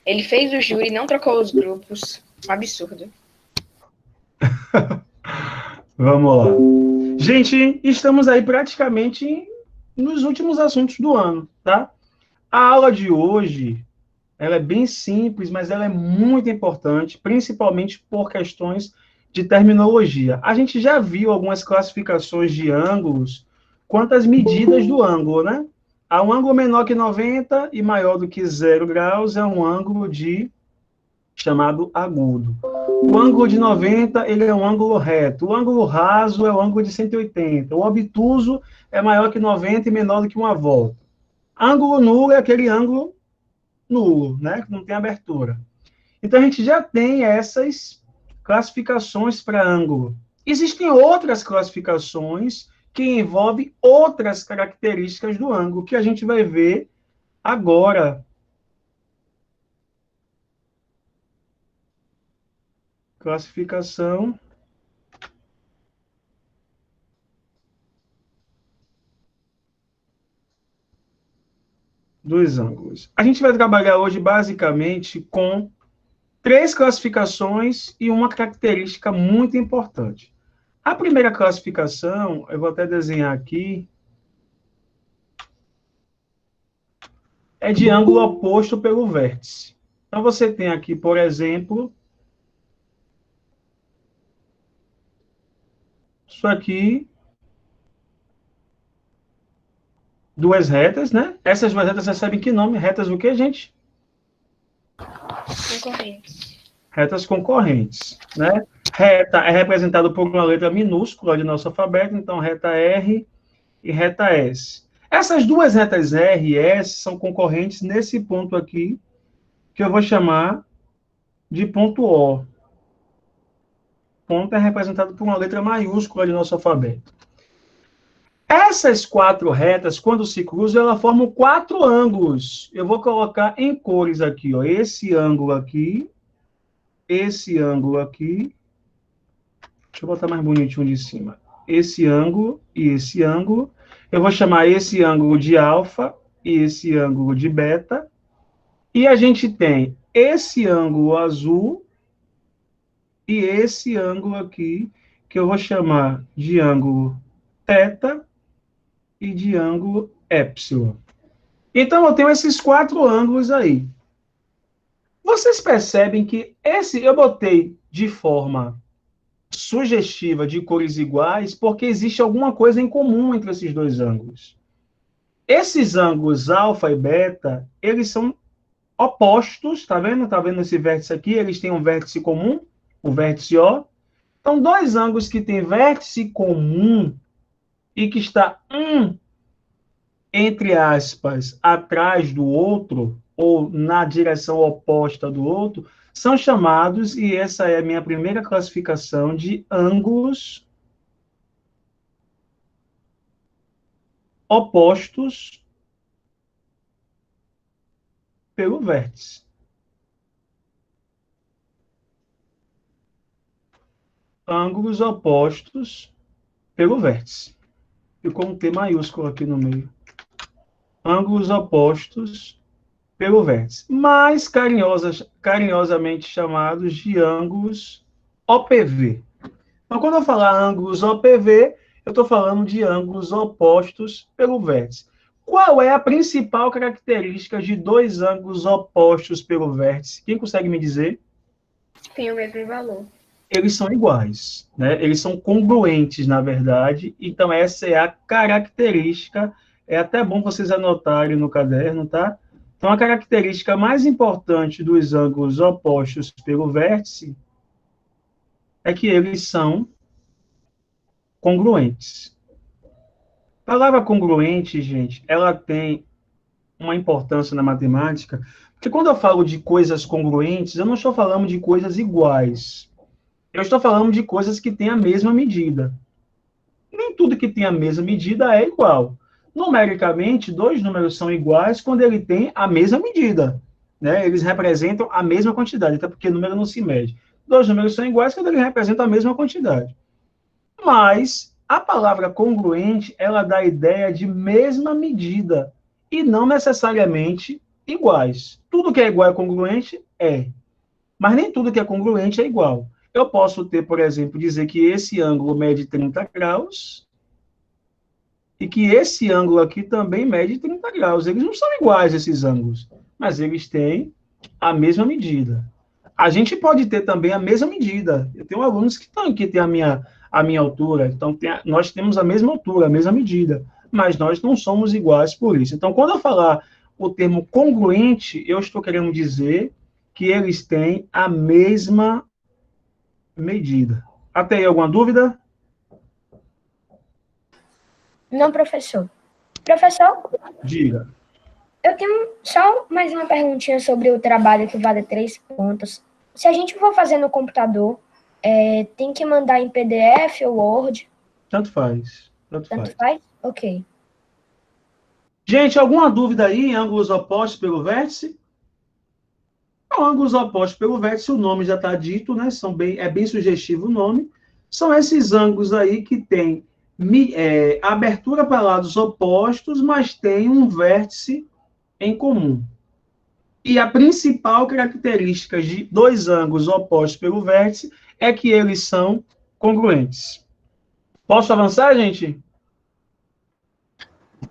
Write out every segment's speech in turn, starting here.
Ele fez o júri, não trocou os grupos. Um absurdo. Vamos lá. Gente, estamos aí praticamente nos últimos assuntos do ano, tá? A aula de hoje, ela é bem simples, mas ela é muito importante, principalmente por questões de terminologia. A gente já viu algumas classificações de ângulos quanto às medidas do ângulo, né? Há um ângulo menor que 90 e maior do que 0 graus é um ângulo chamado agudo. O ângulo de 90, ele é um ângulo reto. O ângulo raso é o ângulo de 180. O obtuso é maior que 90 e menor do que uma volta. Ângulo nulo é aquele ângulo nulo, né? Que não tem abertura. Então, a gente já tem essas classificações para ângulo. Existem outras classificações que envolvem outras características do ângulo, que a gente vai ver agora. Classificação dos ângulos. A gente vai trabalhar hoje, basicamente, com 3 classificações e uma característica muito importante. A primeira classificação, eu vou até desenhar aqui, é de ângulo oposto pelo vértice. Então, você tem aqui, por exemplo, isso aqui, duas retas, né? Essas duas retas recebem que nome? Retas o quê, gente? Concorrentes. Retas concorrentes, né? Reta é representada por uma letra minúscula de nosso alfabeto, então reta R e reta S. Essas duas retas R e S são concorrentes nesse ponto aqui, que eu vou chamar de ponto O. Ponto é representado por uma letra maiúscula de nosso alfabeto. Essas 4 retas, quando se cruzam, elas formam 4 ângulos. Eu vou colocar em cores aqui, ó. Esse ângulo aqui, esse ângulo aqui. Deixa eu botar mais bonitinho de cima. Esse ângulo e esse ângulo. Eu vou chamar esse ângulo de alfa e esse ângulo de beta. E a gente tem esse ângulo azul e esse ângulo aqui, que eu vou chamar de ângulo θ e de ângulo epsilon. Então, eu tenho esses 4 ângulos aí. Vocês percebem que eu botei de forma sugestiva de cores iguais porque existe alguma coisa em comum entre esses dois ângulos. Esses ângulos alfa e beta, eles são opostos, tá vendo? Tá vendo esse vértice aqui? Eles têm um vértice comum, o vértice O. Então, dois ângulos que têm vértice comum e que está entre aspas, atrás do outro, ou na direção oposta do outro, são chamados, e essa é a minha primeira classificação, de ângulos opostos pelo vértice. Ângulos opostos pelo vértice. Ficou um T maiúsculo aqui no meio. Ângulos opostos pelo vértice. Mais carinhosamente chamados de ângulos OPV. Então, quando eu falar ângulos OPV, eu estou falando de ângulos opostos pelo vértice. Qual é a principal característica de dois ângulos opostos pelo vértice? Quem consegue me dizer? Tem o mesmo valor. Eles são iguais, né? Eles são congruentes, na verdade. Então, essa é a característica. É até bom vocês anotarem no caderno, tá? Então, a característica mais importante dos ângulos opostos pelo vértice é que eles são congruentes. A palavra congruente, gente, ela tem uma importância na matemática, porque quando eu falo de coisas congruentes, eu não estou falando de coisas iguais. Eu estou falando de coisas que têm a mesma medida. Nem tudo que tem a mesma medida é igual. Numericamente, dois números são iguais quando ele tem a mesma medida, né? Eles representam a mesma quantidade, até porque número não se mede. Dois números são iguais quando eles representam a mesma quantidade. Mas a palavra congruente, ela dá a ideia de mesma medida e não necessariamente iguais. Tudo que é igual é congruente? É. Mas nem tudo que é congruente é igual. Eu posso ter, por exemplo, dizer que esse ângulo mede 30 graus e que esse ângulo aqui também mede 30 graus. Eles não são iguais, esses ângulos, mas eles têm a mesma medida. A gente pode ter também a mesma medida. Eu tenho alunos que têm a minha altura, então nós temos a mesma altura, a mesma medida, mas nós não somos iguais por isso. Então, quando eu falar o termo congruente, eu estou querendo dizer que eles têm a mesma medida. Até aí, alguma dúvida? Não, professor. Professor, Diga. eu tenho só mais uma perguntinha sobre o trabalho que vale 3 pontos. Se a gente for fazer no computador, tem que mandar em PDF ou Word? Tanto faz. Tanto Tanto faz. faz? Ok. Gente, alguma dúvida aí em ângulos opostos pelo vértice? Não, ângulos opostos pelo vértice, o nome já está dito, né? É bem sugestivo o nome. São esses ângulos aí que têm abertura para lados opostos, mas tem um vértice em comum. E a principal característica de dois ângulos opostos pelo vértice é que eles são congruentes. Posso avançar, gente?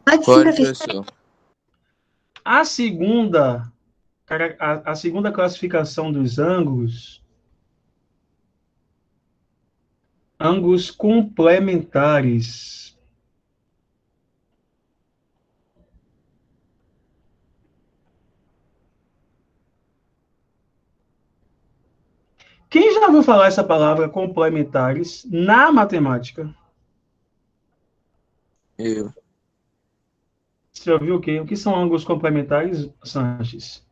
Pode sim, professor. A segunda classificação dos ângulos complementares. Quem já ouviu falar essa palavra complementares na matemática? Eu. Você ouviu o quê? O que são ângulos complementares, Sanches?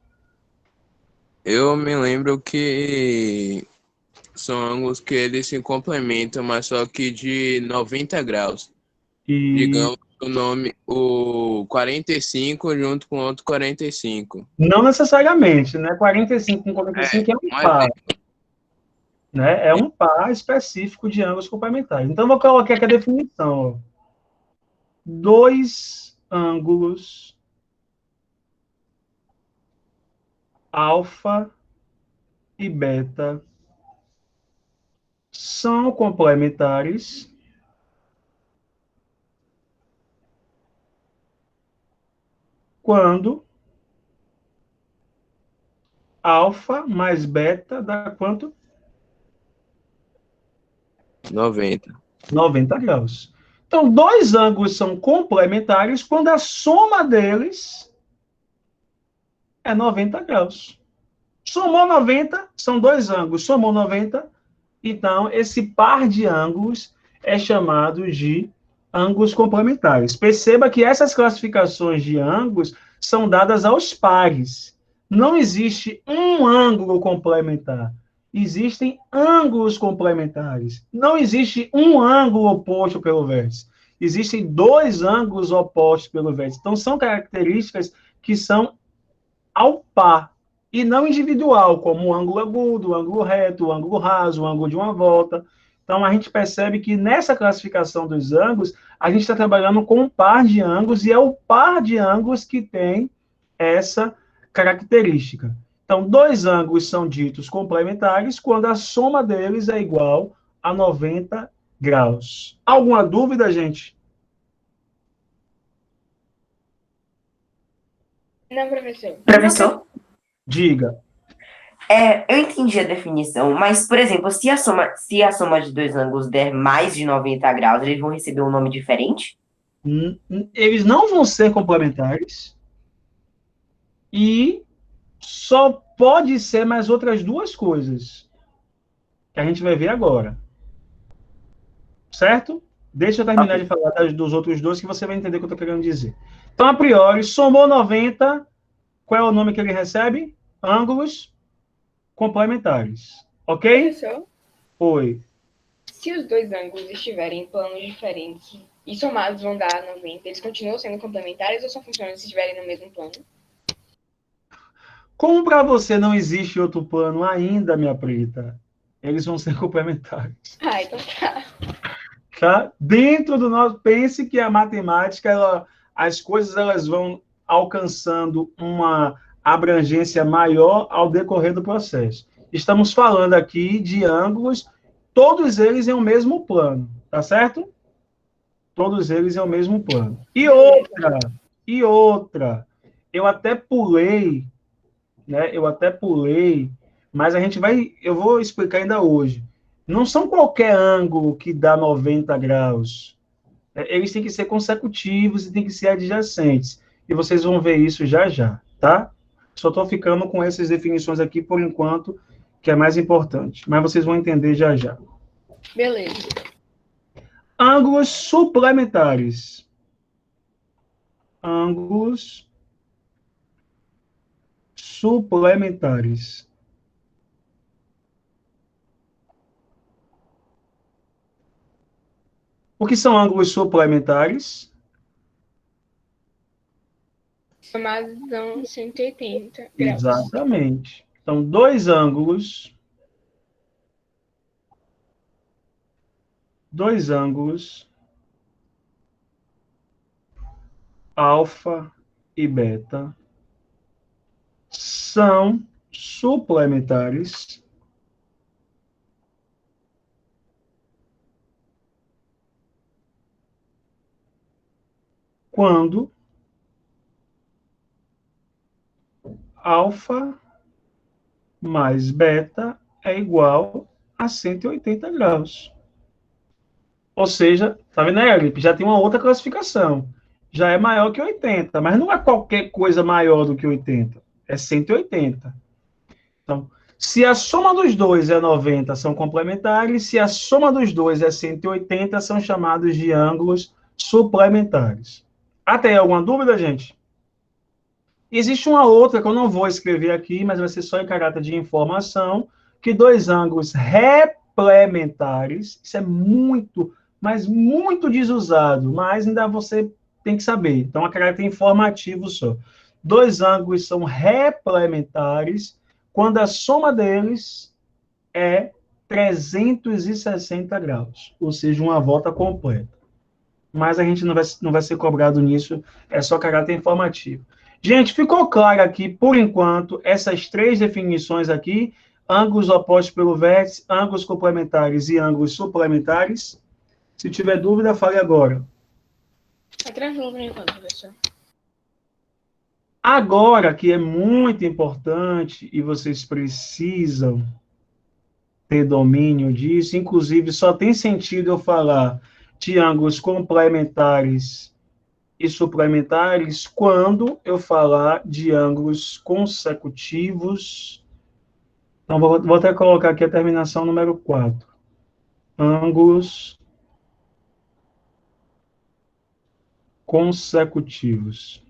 Eu me lembro que são ângulos que eles se complementam, mas só que de 90 graus. E Digamos o 45 junto com outro 45. não necessariamente, né? 45 com 45 é um par, né? É um par específico de ângulos complementares. Então, eu vou colocar aqui a definição. Ó. Dois ângulos alfa e beta são complementares quando alfa mais beta dá quanto? 90. 90 graus. Então, dois ângulos são complementares quando a soma deles é 90 graus. Somou 90, são dois ângulos. Somou 90, então esse par de ângulos é chamado de ângulos complementares. Perceba que essas classificações de ângulos são dadas aos pares. Não existe um ângulo complementar. Existem ângulos complementares. Não existe um ângulo oposto pelo vértice. Existem dois ângulos opostos pelo vértice. Então, são características que são ao par e não individual, como o ângulo agudo, o ângulo reto, o ângulo raso, o ângulo de uma volta. Então, a gente percebe que nessa classificação dos ângulos, a gente está trabalhando com um par de ângulos, e é o par de ângulos que tem essa característica. Então, dois ângulos são ditos complementares quando a soma deles é igual a 90 graus. Alguma dúvida, gente? Não, professor. Professor, Diga. eu entendi a definição, mas, por exemplo, se a soma de dois ângulos der mais de 90 graus, eles vão receber um nome diferente? Eles não vão ser complementares e só pode ser mais outras duas coisas que a gente vai ver agora. Certo? Deixa eu terminar de falar dos outros dois que você vai entender o que eu estou querendo dizer. Então, a priori, somou 90, qual é o nome que ele recebe? Ângulos complementares. Ok? Professor, Oi. se os dois ângulos estiverem em planos diferentes e somados vão dar 90, eles continuam sendo complementares ou só funcionam se estiverem no mesmo plano? Como para você não existe outro plano ainda, minha preta, eles vão ser complementares. Ah, então tá. Tá? Dentro do nosso... Pense que a matemática, as coisas elas vão alcançando uma abrangência maior ao decorrer do processo. Estamos falando aqui de ângulos, todos eles em um mesmo plano, tá certo? Todos eles em um mesmo plano. E outra, eu até pulei, né? Mas eu vou explicar ainda hoje. Não são qualquer ângulo que dá 90 graus. Eles têm que ser consecutivos e têm que ser adjacentes. E vocês vão ver isso já já, tá? Só estou ficando com essas definições aqui por enquanto, que é mais importante. Mas vocês vão entender já já. Beleza. Ângulos suplementares. Ângulos suplementares. O que são ângulos suplementares? Somados dão 180 graus. Exatamente. São dois ângulos alfa e beta são suplementares quando alfa mais beta é igual a 180 graus. Ou seja, tá vendo aí, Alipe? Já tem uma outra classificação. Já é maior que 80, mas não é qualquer coisa maior do que 80. É 180. Então, se a soma dos dois é 90, são complementares. Se a soma dos dois é 180, são chamados de ângulos suplementares. Até aí alguma dúvida, gente? Existe uma outra que eu não vou escrever aqui, mas vai ser só em caráter de informação, que dois ângulos replementares, isso é muito, mas muito desusado, mas ainda você tem que saber. Então, a caráter informativo só. Dois ângulos são replementares quando a soma deles é 360 graus, ou seja, uma volta completa. Mas a gente não vai ser cobrado nisso, é só caráter informativo. Gente, ficou claro aqui, por enquanto, essas três definições aqui, ângulos opostos pelo vértice, ângulos complementares e ângulos suplementares. Se tiver dúvida, fale agora. Tá tranquilo por enquanto, professor. Agora, que é muito importante e vocês precisam ter domínio disso, inclusive só tem sentido eu falar de ângulos complementares e suplementares quando eu falar de ângulos consecutivos. Então, vou até colocar aqui a terminação número 4. Ângulos consecutivos.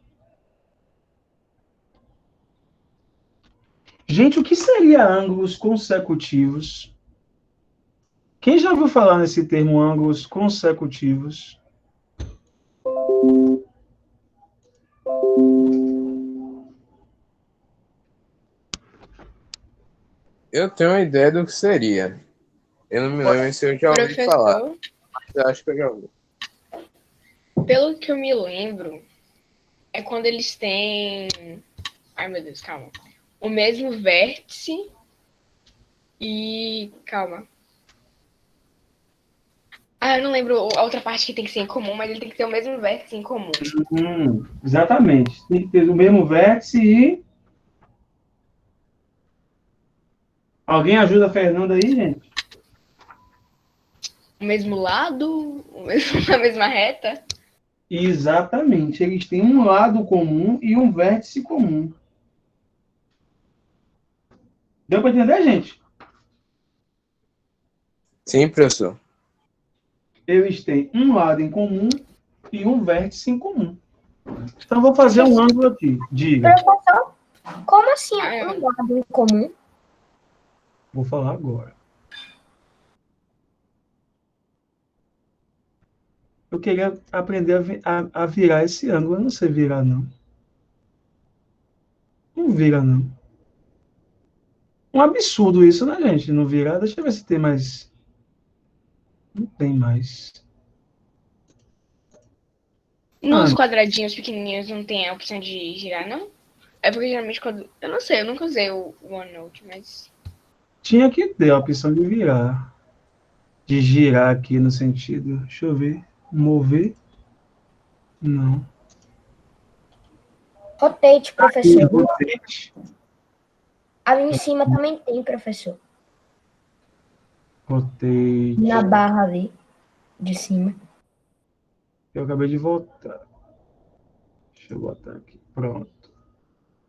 Gente, o que seria ângulos consecutivos? Quem já ouviu falar nesse termo ângulos consecutivos? Eu tenho uma ideia do que seria. Eu não me lembro se eu já ouvi falar. Professor, Mas eu acho que eu já ouvi. pelo que eu me lembro, é quando eles têm... Ai, meu Deus, calma. O mesmo vértice e... Calma. Ah, eu não lembro a outra parte que tem que ser em comum, mas ele tem que ter o mesmo vértice em comum. Exatamente. Tem que ter o mesmo vértice e... Alguém ajuda a Fernanda aí, gente? O mesmo lado, a mesma reta. Exatamente. Eles têm um lado comum e um vértice comum. Deu para entender, gente? Sim, professor. Eles têm um lado em comum e um vértice em comum. Então, vou fazer um ângulo aqui. Diga. Professor, como assim um lado em comum? Vou falar agora. Eu queria aprender a virar esse ângulo. Eu não sei virar, não. Não vira, não. Um absurdo isso, né, gente? Não virar. Deixa eu ver se tem mais. Não tem mais. Nos quadradinhos pequenininhos não tem a opção de girar, não? É porque geralmente quando. Eu não sei, eu nunca usei o OneNote, mas. Tinha que ter a opção de virar. De girar aqui no sentido. Deixa eu ver. Mover. Não. Rotate, professor. Rotate. Ali em cima também tem, professor. Rotate. Na barra ali, de cima. Eu acabei de voltar. Deixa eu botar aqui. Pronto.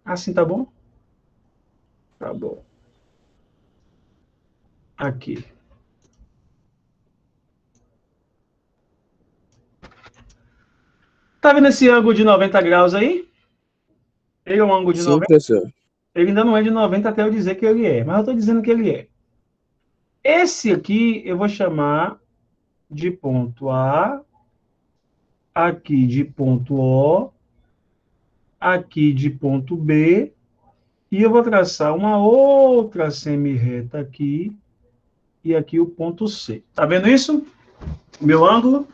Assim tá bom? Tá bom. Aqui. Tá vendo esse ângulo de 90 graus aí? Ele é um ângulo de Sim, 90. professor. Ele ainda não é de 90 até eu dizer que ele é, mas eu estou dizendo que ele é. Esse aqui eu vou chamar de ponto A, aqui de ponto O, aqui de ponto B, e eu vou traçar uma outra semi-reta aqui, e aqui o ponto C. Tá vendo isso? Meu ângulo?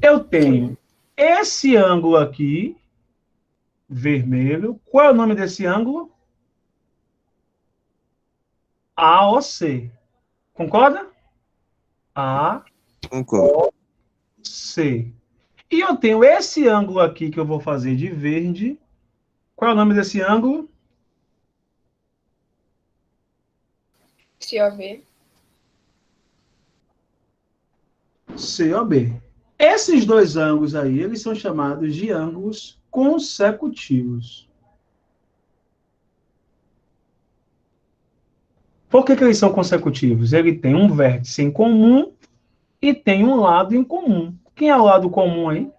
Eu tenho esse ângulo aqui, vermelho. Qual é o nome desse ângulo? AOC. Concorda? Concordo. AOC. E eu tenho esse ângulo aqui que eu vou fazer de verde. Qual é o nome desse ângulo? COV. COB. Esses dois ângulos aí, eles são chamados de ângulos consecutivos. Por que eles são consecutivos? Ele tem um vértice em comum e tem um lado em comum. Quem é o lado comum aí?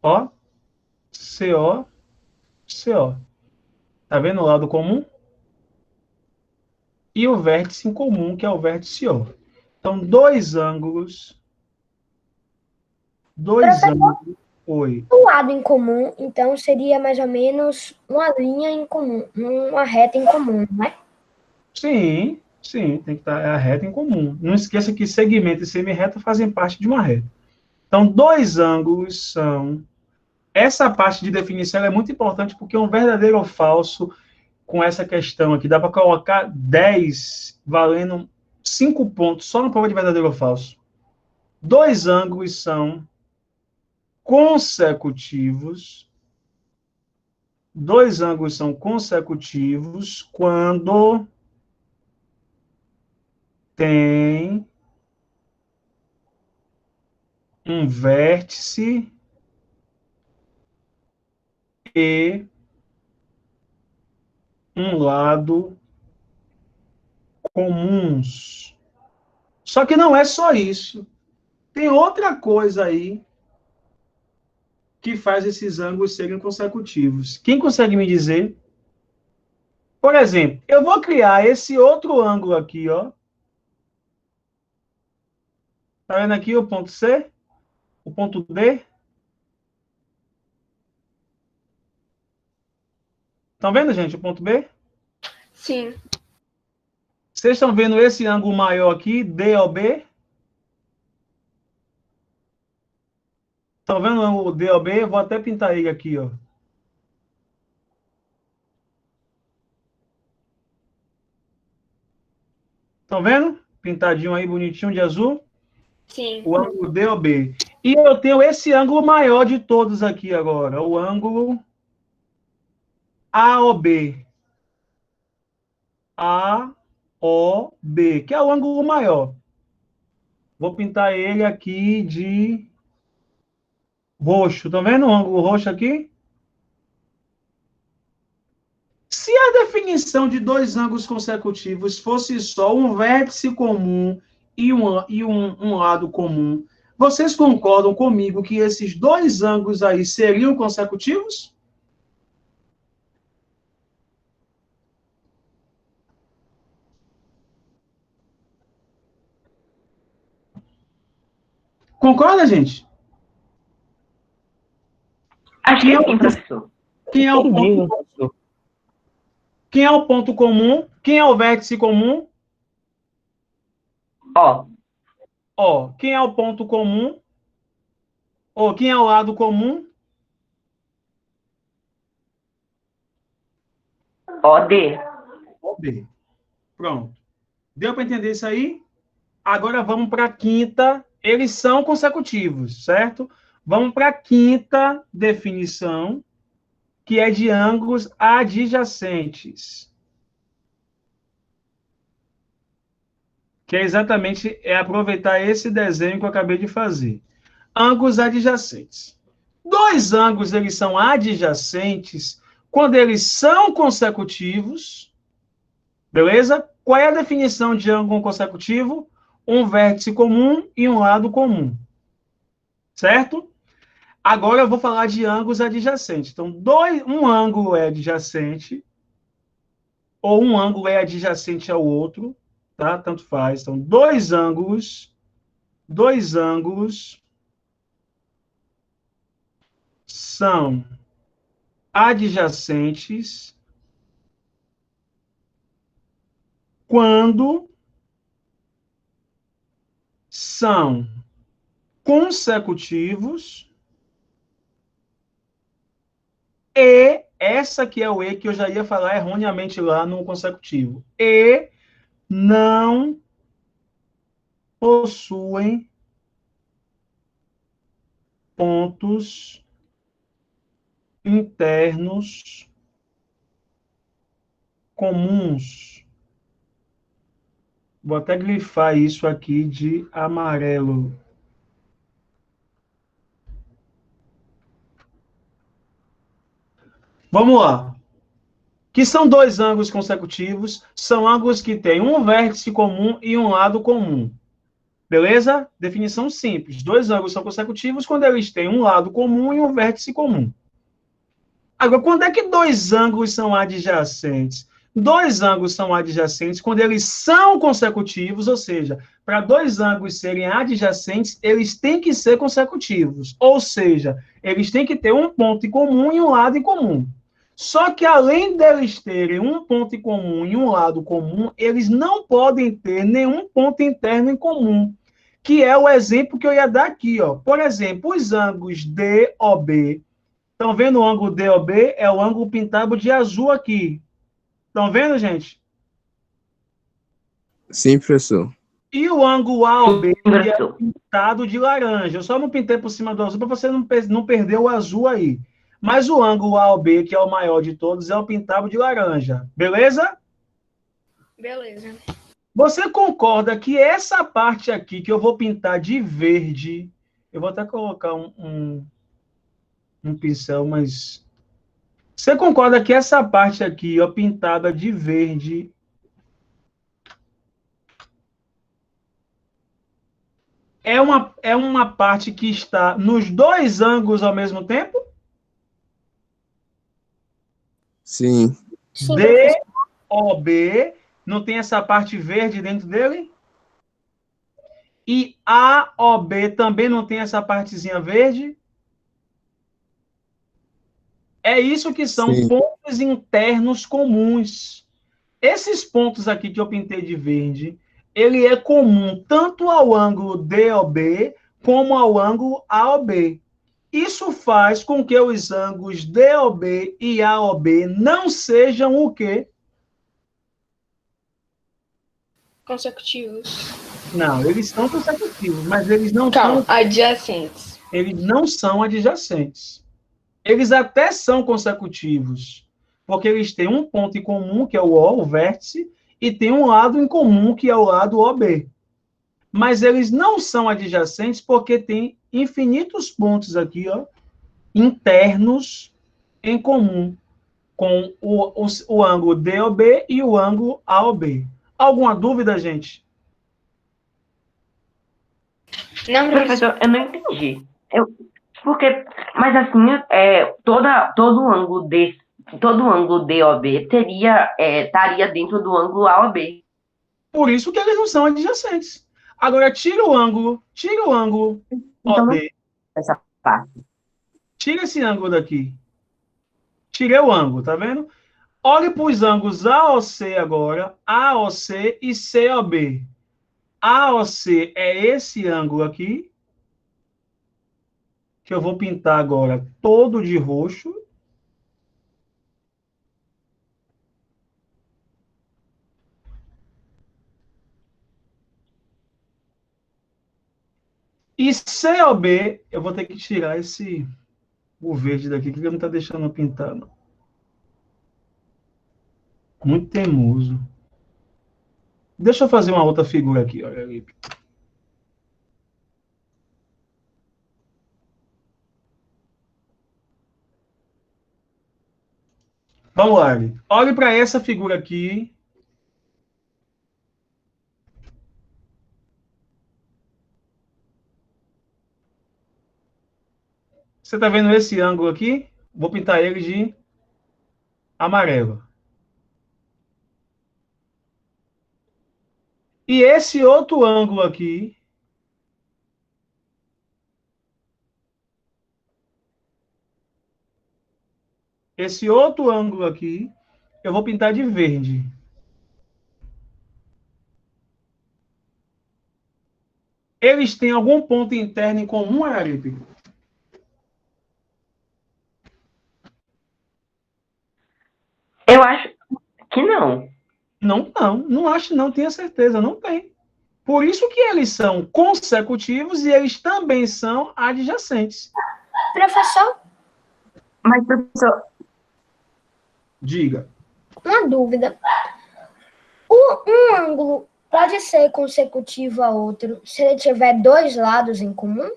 Ó, CO, CO. Tá vendo o lado comum? E o vértice em comum, que é o vértice O. Então, dois ângulos. Oi. Um lado em comum, então, seria mais ou menos uma linha em comum, uma reta em comum, né? Sim, sim, tem que estar a reta em comum. Não esqueça que segmento e semi-reta fazem parte de uma reta. Então, dois ângulos são. Essa parte de definição é muito importante porque um verdadeiro ou falso com essa questão aqui dá para colocar 10 valendo 5 pontos só na prova de verdadeiro ou falso. Dois ângulos são consecutivos. Dois ângulos são consecutivos quando tem um vértice e um lado comuns. Só que não é só isso. Tem outra coisa aí que faz esses ângulos serem consecutivos. Quem consegue me dizer? Por exemplo, eu vou criar esse outro ângulo aqui, ó. Tá vendo aqui o ponto C? O ponto D? Estão vendo, gente, o ponto B? Sim. Vocês estão vendo esse ângulo maior aqui, DOB? Estão vendo o ângulo DOB? Eu vou até pintar ele aqui, ó. Estão vendo? Pintadinho aí, bonitinho de azul. Sim. O ângulo DOB. E eu tenho esse ângulo maior de todos aqui agora, o ângulo AOB. AOB, que é o ângulo maior. Vou pintar ele aqui de roxo. Estão vendo o ângulo roxo aqui? Se a definição de dois ângulos consecutivos fosse só um vértice comum e um lado comum, vocês concordam comigo que esses dois ângulos aí seriam consecutivos? Concorda, gente? Acho que sim, professor. Quem é o ponto, quem é o ponto comum? Quem é o vértice comum? Ó, Ó, quem é o ponto comum? Ou quem é o lado comum? OD. OB. Pronto. Deu para entender isso aí? Agora vamos para a quinta. Eles são consecutivos, certo? Vamos para a quinta definição, que é de ângulos adjacentes. Que é exatamente aproveitar esse desenho que eu acabei de fazer. Ângulos adjacentes. Dois ângulos, eles são adjacentes quando eles são consecutivos. Beleza? Qual é a definição de ângulo consecutivo? Um vértice comum e um lado comum. Certo? Agora eu vou falar de ângulos adjacentes. Então, um ângulo é adjacente, ou um ângulo é adjacente ao outro, tá? Tanto faz. Então, dois ângulos são adjacentes quando são consecutivos e essa que é o E que eu já ia falar erroneamente lá no consecutivo. E não possuem pontos internos comuns. Vou até grifar isso aqui de amarelo. Vamos lá. Que são dois ângulos consecutivos, são ângulos que têm um vértice comum e um lado comum. Beleza? Definição simples. Dois ângulos são consecutivos quando eles têm um lado comum e um vértice comum. Agora, quando é que dois ângulos são adjacentes? Dois ângulos são adjacentes quando eles são consecutivos, ou seja, para dois ângulos serem adjacentes, eles têm que ser consecutivos. Ou seja, eles têm que ter um ponto em comum e um lado em comum. Só que, além deles terem um ponto em comum e um lado comum, eles não podem ter nenhum ponto interno em comum, que é o exemplo que eu ia dar aqui. Ó. Por exemplo, os ângulos DOB. Estão vendo o ângulo DOB? É o ângulo pintado de azul aqui. Estão vendo, gente? Sim, professor. E o ângulo AOB, Sim, que é professor. pintado de laranja. Eu só não pintei por cima do azul para você não perder o azul aí. Mas o ângulo AOB, que é o maior de todos, é o pintado de laranja. Beleza? Beleza. Você concorda que essa parte aqui, que eu vou pintar de verde, eu vou até colocar um pincel, mas... Você concorda que essa parte aqui, ó, pintada de verde, é uma parte que está nos dois ângulos ao mesmo tempo? Sim. Sim, professor. DOB, não tem essa parte verde dentro dele? E AOB também não tem essa partezinha verde? É isso que são Sim. pontos internos comuns. Esses pontos aqui que eu pintei de verde, ele é comum tanto ao ângulo DOB como ao ângulo AOB. Isso faz com que os ângulos DOB e AOB não sejam o quê? Consecutivos. Não, eles são consecutivos, mas eles não Calma, são, adjacentes. eles não são adjacentes. Eles até são consecutivos, porque eles têm um ponto em comum, que é o O, o vértice, e tem um lado em comum, que é o lado OB. Mas eles não são adjacentes porque tem infinitos pontos aqui, ó, internos em comum, com o ângulo DOB e o ângulo AOB. Alguma dúvida, gente? Não, professor. Professor, eu não entendi. Porque, mas assim, todo ângulo DOB estaria dentro do ângulo AOB. Por isso que eles não são adjacentes. Agora, tira o ângulo Então, não OD, essa parte. tira esse ângulo daqui. Tirei o ângulo, tá vendo? Olhe para os ângulos AOC agora, AOC e COB. AOC é esse ângulo aqui, que eu vou pintar agora todo de roxo. E C ou B, eu vou ter que tirar o verde daqui, que ele não está deixando eu pintar, não. Muito teimoso. Deixa eu fazer uma outra figura aqui, olha ali. Vamos lá, Lipe. Olhe para essa figura aqui. Você está vendo esse ângulo aqui? Vou pintar ele de amarelo. E esse outro ângulo aqui, eu vou pintar de verde. Eles têm algum ponto interno em comum, Araripe? Eu acho que não. Não acho não, tenho certeza, não tem. Por isso que eles são consecutivos e eles também são adjacentes. Professor, Mas, professor, Diga. uma dúvida. Um ângulo pode ser consecutivo a outro se ele tiver dois lados em comum?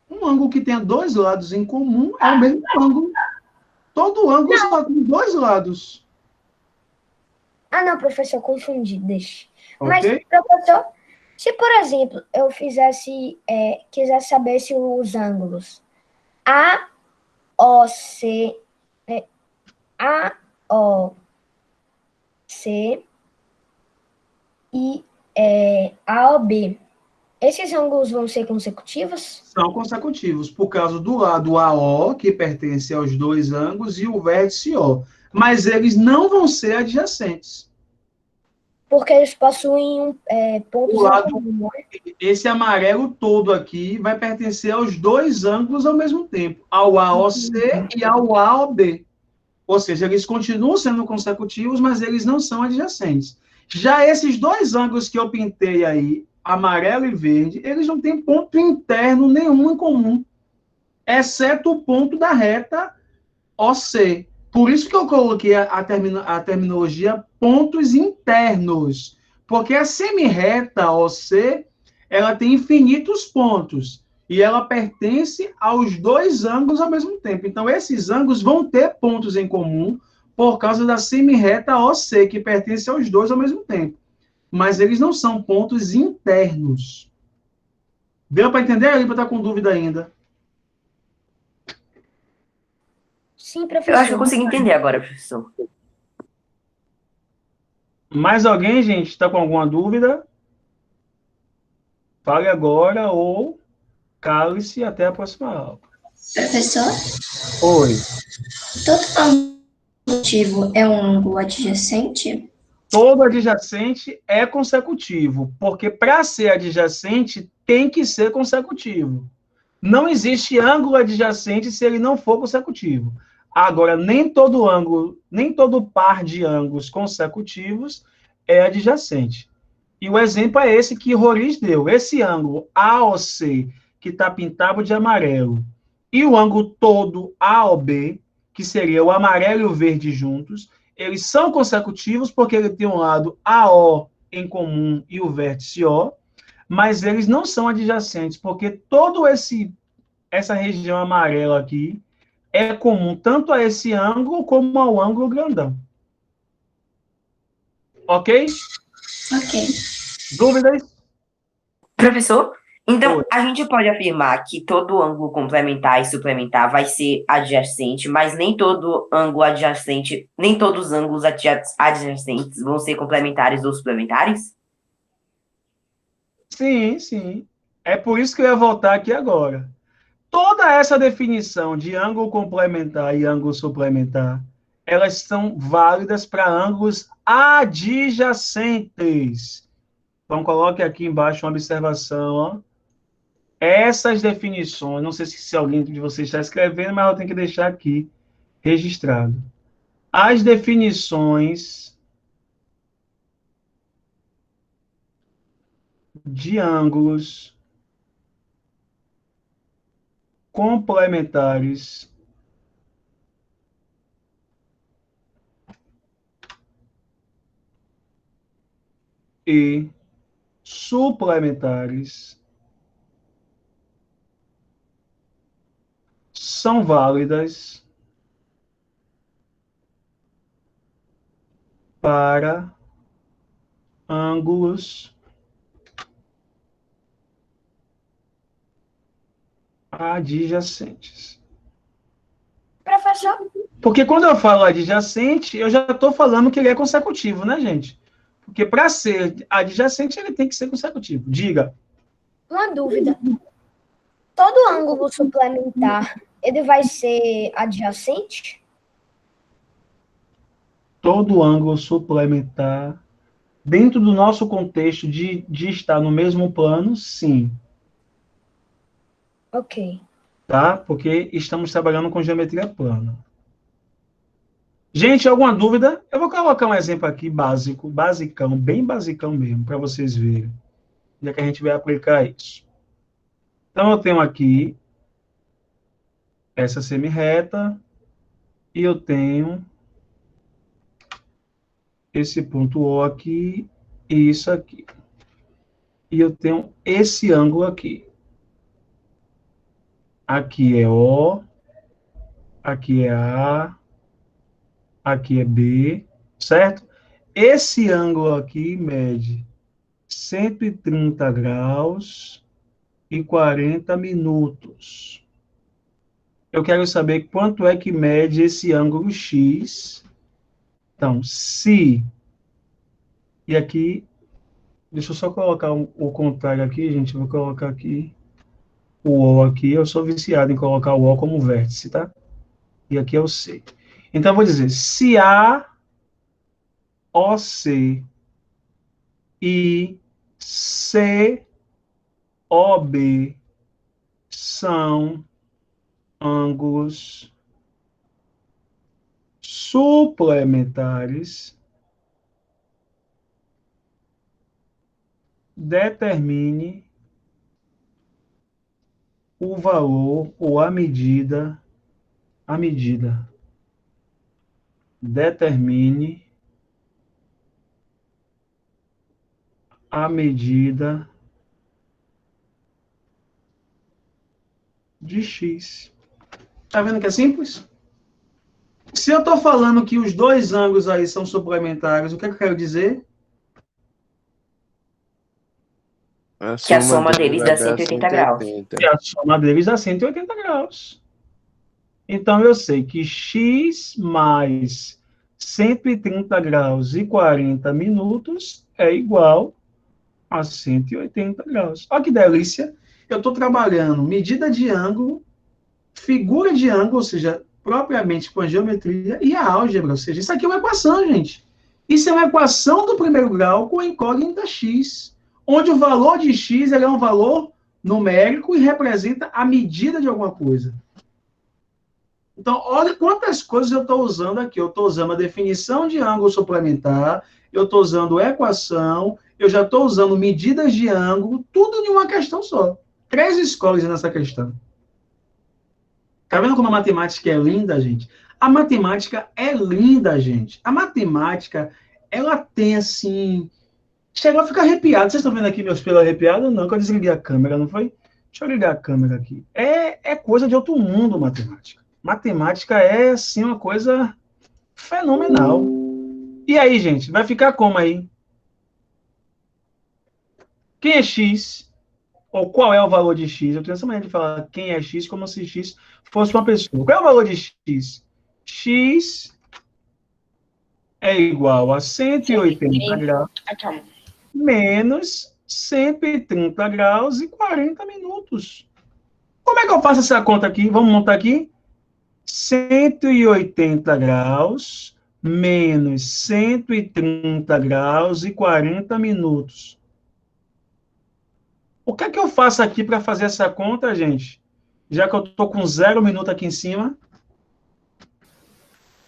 Um ângulo que tenha dois lados em comum é o mesmo ângulo. Todo ângulo só tem dois lados. Ah, não, professor, confundi, deixa. Ok? Mas, professor, se, por exemplo, eu quisesse saber se os ângulos AOC, AOC e AOB, esses ângulos vão ser consecutivos? São consecutivos, por causa do lado AO, que pertence aos dois ângulos, e o vértice O. Mas eles não vão ser adjacentes. Porque eles possuem pontos O lado, em comum, né? esse amarelo todo aqui vai pertencer aos dois ângulos ao mesmo tempo, ao AOC e ao AOB. Ou seja, eles continuam sendo consecutivos, mas eles não são adjacentes. Já esses dois ângulos que eu pintei aí, amarelo e verde, eles não têm ponto interno nenhum em comum, exceto o ponto da reta OC. Por isso que eu coloquei a terminologia pontos internos, porque a semirreta OC, ela tem infinitos pontos, e ela pertence aos dois ângulos ao mesmo tempo. Então, esses ângulos vão ter pontos em comum por causa da semirreta OC, que pertence aos dois ao mesmo tempo. Mas eles não são pontos internos. Deu para entender? Ali para estar com dúvida ainda. Sim, eu acho que eu professor. consigo entender agora, professor. Mais alguém, gente, está com alguma dúvida? Fale agora ou cale-se até a próxima aula. Professor, Oi. todo ângulo consecutivo é um ângulo adjacente? Todo adjacente é consecutivo, porque para ser adjacente tem que ser consecutivo. Não existe ângulo adjacente se ele não for consecutivo. Agora, nem todo ângulo, nem todo par de ângulos consecutivos é adjacente. E o exemplo é esse que Roriz deu. Esse ângulo AOC, que está pintado de amarelo, e o ângulo todo AOB, que seria o amarelo e o verde juntos, eles são consecutivos porque ele tem um lado AO em comum e o vértice O, mas eles não são adjacentes, porque todo essa região amarela aqui é comum tanto a esse ângulo como ao ângulo grandão. Ok? Ok. Dúvidas? Professor, então Oi. a gente pode afirmar que todo ângulo complementar e suplementar vai ser adjacente, mas nem todo ângulo adjacente, nem todos os ângulos adjacentes vão ser complementares ou suplementares? Sim, sim. É por isso que eu ia voltar aqui agora. Toda essa definição de ângulo complementar e ângulo suplementar, elas são válidas para ângulos adjacentes. Então, coloque aqui embaixo uma observação. Ó. Essas definições, não sei se alguém de vocês está escrevendo, mas eu tenho que deixar aqui registrado. As definições de ângulos complementares e suplementares são válidas para ângulos adjacentes. Professor, Porque quando eu falo adjacente, eu já estou falando que ele é consecutivo, né, gente? Porque para ser adjacente, ele tem que ser consecutivo. Diga. uma dúvida. Todo ângulo suplementar, ele vai ser adjacente? Todo ângulo suplementar, dentro do nosso contexto de estar no mesmo plano, sim. Ok. Tá? Porque estamos trabalhando com geometria plana. Gente, alguma dúvida? Eu vou colocar um exemplo aqui básico, basicão, bem basicão mesmo, para vocês verem. Já que a gente vai aplicar isso. Então, eu tenho aqui essa semirreta e eu tenho esse ponto O aqui e isso aqui. E eu tenho esse ângulo aqui. Aqui é O, aqui é A, aqui é B, certo? Esse ângulo aqui mede 130 graus e 40 minutos. Eu quero saber quanto é que mede esse ângulo X. Então, se... E aqui, deixa eu só colocar o contrário aqui, gente. Eu vou colocar aqui o O aqui. Eu sou viciado em colocar o O como vértice, tá? E aqui é o C. Então, eu vou dizer, se A, OC e COB são ângulos suplementares, determine o valor ou a medida, determine a medida de X. Tá vendo que é simples? Se eu estou falando que os dois ângulos aí são suplementares, o que é que eu quero dizer? Que a soma deles dá 180 graus. Que a soma deles dá 180 graus. Então, eu sei que X mais 130 graus e 40 minutos é igual a 180 graus. Olha que delícia. Eu estou trabalhando medida de ângulo, figura de ângulo, ou seja, propriamente com a geometria, e a álgebra, ou seja, isso aqui é uma equação, gente. Isso é uma equação do primeiro grau com a incógnita x, onde o valor de x é um valor numérico e representa a medida de alguma coisa. Então, olha quantas coisas eu estou usando aqui. Eu estou usando a definição de ângulo suplementar, eu estou usando equação, eu já estou usando medidas de ângulo, tudo em uma questão só. 3 escolas nessa questão. Tá vendo como a matemática é linda, gente? A matemática é linda, gente. A matemática, ela tem, assim... Chegou a ficar arrepiado. Vocês estão vendo aqui meus pelos arrepiados? Não, que eu desliguei a câmera, não foi? Deixa eu ligar a câmera aqui. É coisa de outro mundo, matemática. Matemática é, assim, uma coisa fenomenal. E aí, gente? Vai ficar como aí? Quem é X? Ou qual é o valor de X? Eu tenho essa maneira de falar quem é X como se X fosse uma pessoa. Qual é o valor de X? X é igual a 180 graus menos 130 graus e 40 minutos. Como é que eu faço essa conta aqui? Vamos montar aqui? 180 graus menos 130 graus e 40 minutos. O que é que eu faço aqui para fazer essa conta, gente? Já que eu estou com 0 minuto aqui em cima.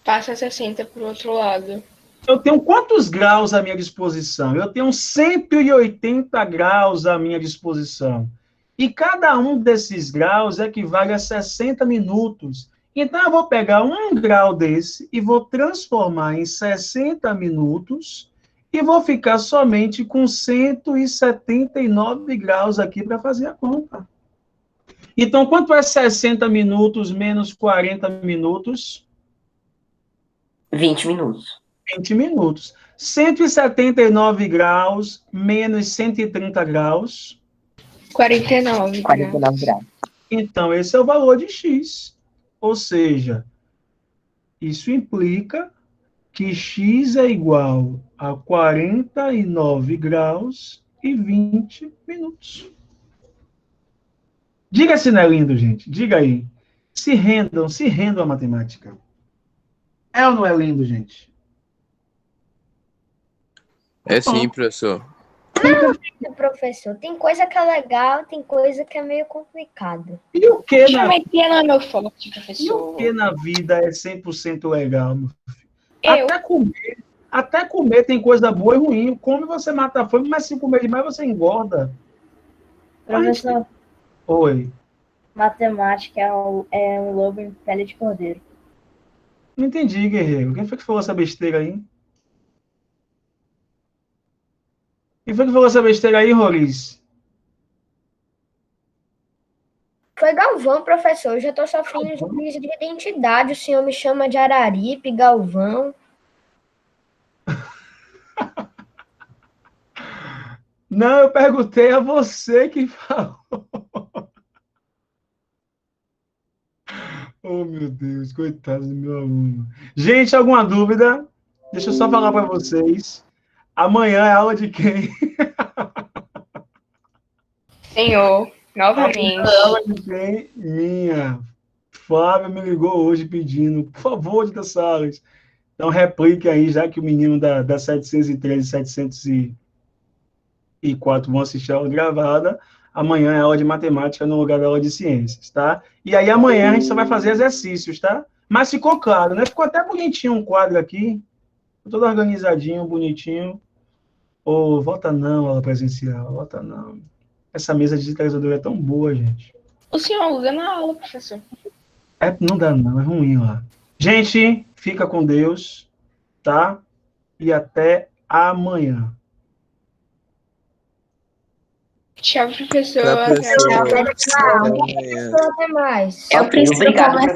Passa 60 para o outro lado. Eu tenho quantos graus à minha disposição? Eu tenho 180 graus à minha disposição. E cada um desses graus equivale a 60 minutos. Então, eu vou pegar um grau desse e vou transformar em 60 minutos e vou ficar somente com 179 graus aqui para fazer a conta. Então, quanto é 60 minutos menos 40 minutos? 20 minutos. 20 minutos. 179 graus menos 130 graus. 49. 49 graus. Então, esse é o valor de x. Ou seja, isso implica que x é igual a 49 graus e 20 minutos. Diga se não é lindo, gente. Diga aí. Se rendam à matemática. É ou não é lindo, gente? É sim, professor. Professor, tem coisa que é legal, tem coisa que é meio complicada. E o que na Geometria não é meu forte, E o professor. que na vida é 100% legal, meu filho? Eu. Até comer tem coisa boa e ruim. Come, você mata a fome, mas se comer demais, você engorda. Professor, Oi. matemática é um lobo em pele de cordeiro. Não entendi, guerreiro. Quem foi que falou essa besteira aí? Quem foi que falou essa besteira aí, Roriz? Foi Galvão, professor. Eu já estou sofrendo de crise de identidade. O senhor me chama de Araripe, Galvão. Não, eu perguntei a você que falou. Oh, meu Deus, coitado do meu aluno. Gente, alguma dúvida? Deixa eu só falar para vocês. Amanhã é aula de quem? Senhor, novamente. Amanhã é aula de quem? Minha. Flávia me ligou hoje pedindo, por favor, Dita Salles. Então, replique aí, já que o menino da 713 e 704 vão assistir a aula gravada. Amanhã é aula de matemática no lugar da aula de ciências, tá? E aí, amanhã a gente só vai fazer exercícios, tá? Mas ficou claro, né? Ficou até bonitinho um quadro aqui. Todo organizadinho, bonitinho. Ô, volta não, aula presencial. Volta não. Essa mesa digitalizadora é tão boa, gente. O senhor usa na aula, professor. Não dá não, é ruim lá. Gente, fica com Deus, tá? E até amanhã. Tchau, professor. Tchau, professor. Até amanhã. Até amanhã. Até mais. Eu preciso obrigado, conversar